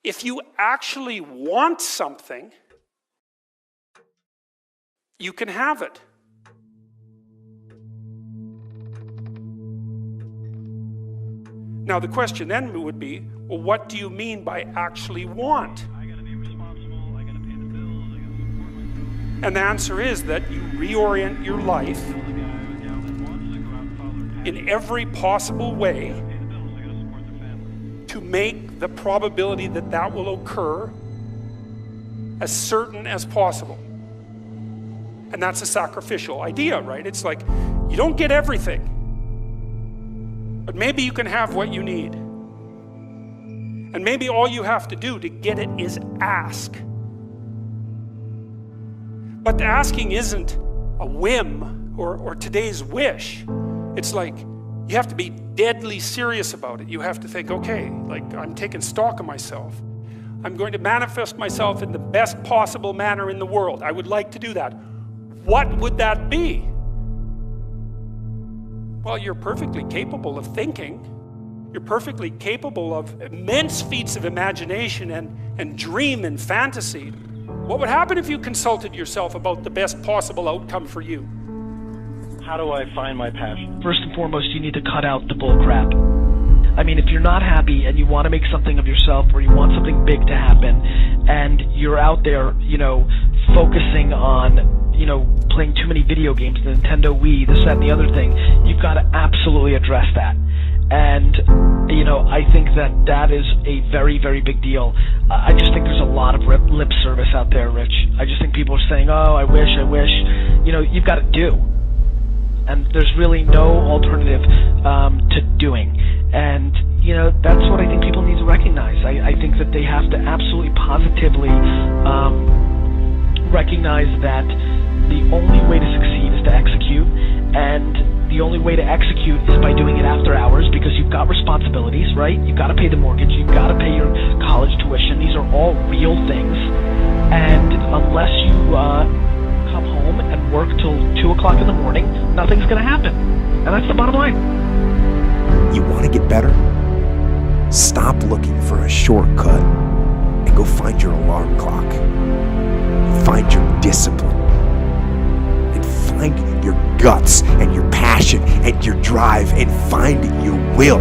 if you actually want something, you can have it. Now the question then would be, well, what do you mean by actually want? And the answer is that you reorient your life in every possible way to make the probability that that will occur as certain as possible. And that's a sacrificial idea, right? It's like, you don't get everything, but maybe you can have what you need. And maybe all you have to do to get it is ask. But the asking isn't a whim or today's wish. It's like, you have to be deadly serious about it. You have to think, okay, like, I'm taking stock of myself. I'm going to manifest myself in the best possible manner in the world. I would like to do that. What would that be? Well, you're perfectly capable of thinking. You're perfectly capable of immense feats of imagination and dream and fantasy. What would happen if you consulted yourself about the best possible outcome for you? How do I find my passion? First and foremost, you need to cut out the bull crap. I mean, if you're not happy and you want to make something of yourself, or you want something big to happen, and you're out there, focusing on, playing too many video games, the Nintendo Wii, this, that, and the other thing, you've got to absolutely address that. And, I think that is a very, very big deal. I just think there's a lot of lip service out there, Rich. I just think people are saying, oh, I wish. You've got to do. And there's really no alternative to doing. And, that's what I think people need to recognize. I think that they have to absolutely positively recognize that the only way to succeed is to execute, and the only way to execute is by doing it after hours, because you've got responsibilities, right? You've got to pay the mortgage, you've got to pay your college tuition. These are all real things, and unless you come home and work till 2 o'clock in the morning, nothing's going to happen. And that's the bottom line. You want to get better? Stop looking for a shortcut and go find your alarm clock. Find your discipline. And find your guts and your passion and your drive, and find your will.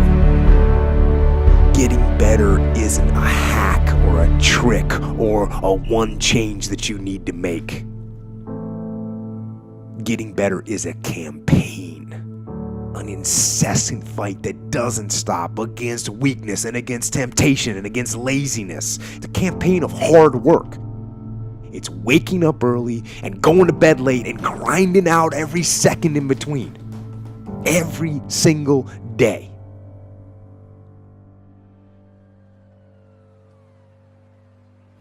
Getting better isn't a hack or a trick or a one change that you need to make. Getting better is a campaign, an incessant fight that doesn't stop against weakness and against temptation and against laziness. It's a campaign of hard work. It's waking up early and going to bed late and grinding out every second in between. Every single day.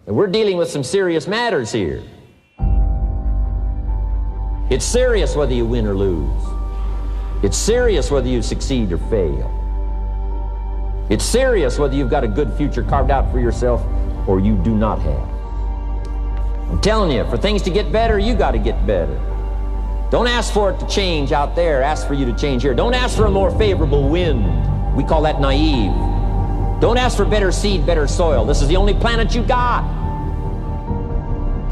And we're dealing with some serious matters here. It's serious whether you win or lose. It's serious whether you succeed or fail. It's serious whether you've got a good future carved out for yourself or you do not have. I'm telling you, for things to get better, you got to get better. Don't ask for it to change out there. Ask for you to change here. Don't ask for a more favorable wind. We call that naive. Don't ask for better seed, better soil. This is the only planet you got.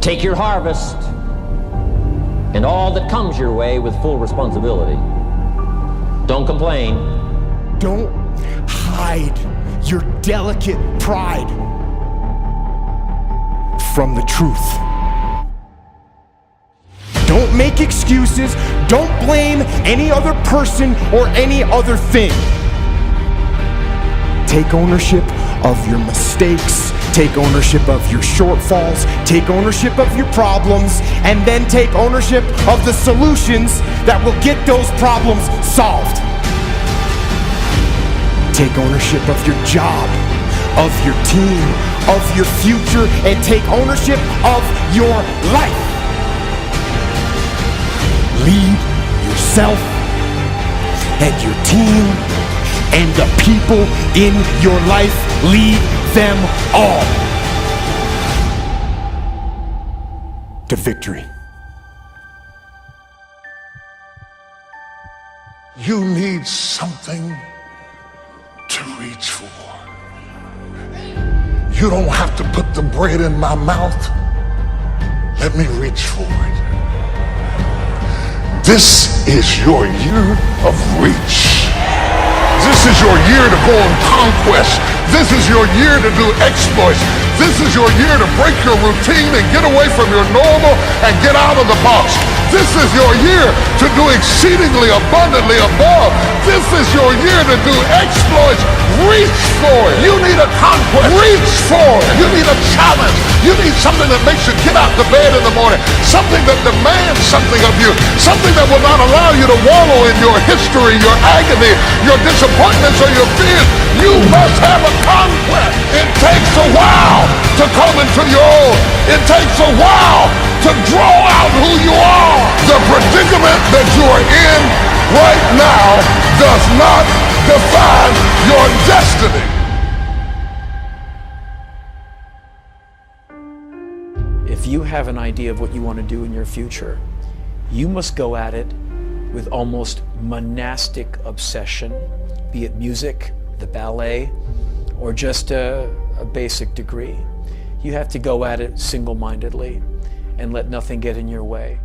Take your harvest and all that comes your way with full responsibility. Don't complain. Don't hide your delicate pride from the truth. Don't make excuses. Don't blame any other person or any other thing. Take ownership of your mistakes. Take ownership of your shortfalls. Take ownership of your problems. And then take ownership of the solutions that will get those problems solved. Take ownership of your job, of your team, of your future, and take ownership of your life. Lead yourself and your team and the people in your life. Lead them all to victory. You need something to reach for. You don't have to put the bread in my mouth. Let me reach for it. This is your year of reach. This is your year to go on conquest. This is your year to do exploits. This is your year to break your routine and get away from your normal and get out of the box. This is your year to do exceedingly abundantly above. This is your year to do exploits. Reach for it. You need a conquest. Reach for it. You need a challenge. You need something that makes you get out of bed in the morning. Something that demands something of you. Something that will not allow you to wallow in your history, your agony, your disappointments, or your fears. You must have a conquest. It takes a while to come into your own. It takes a while to draw out who you are. The predicament that you are in right now does not define your destiny. If you have an idea of what you want to do in your future, you must go at it with almost monastic obsession, be it music, the ballet, or just a basic degree. You have to go at it single-mindedly and let nothing get in your way.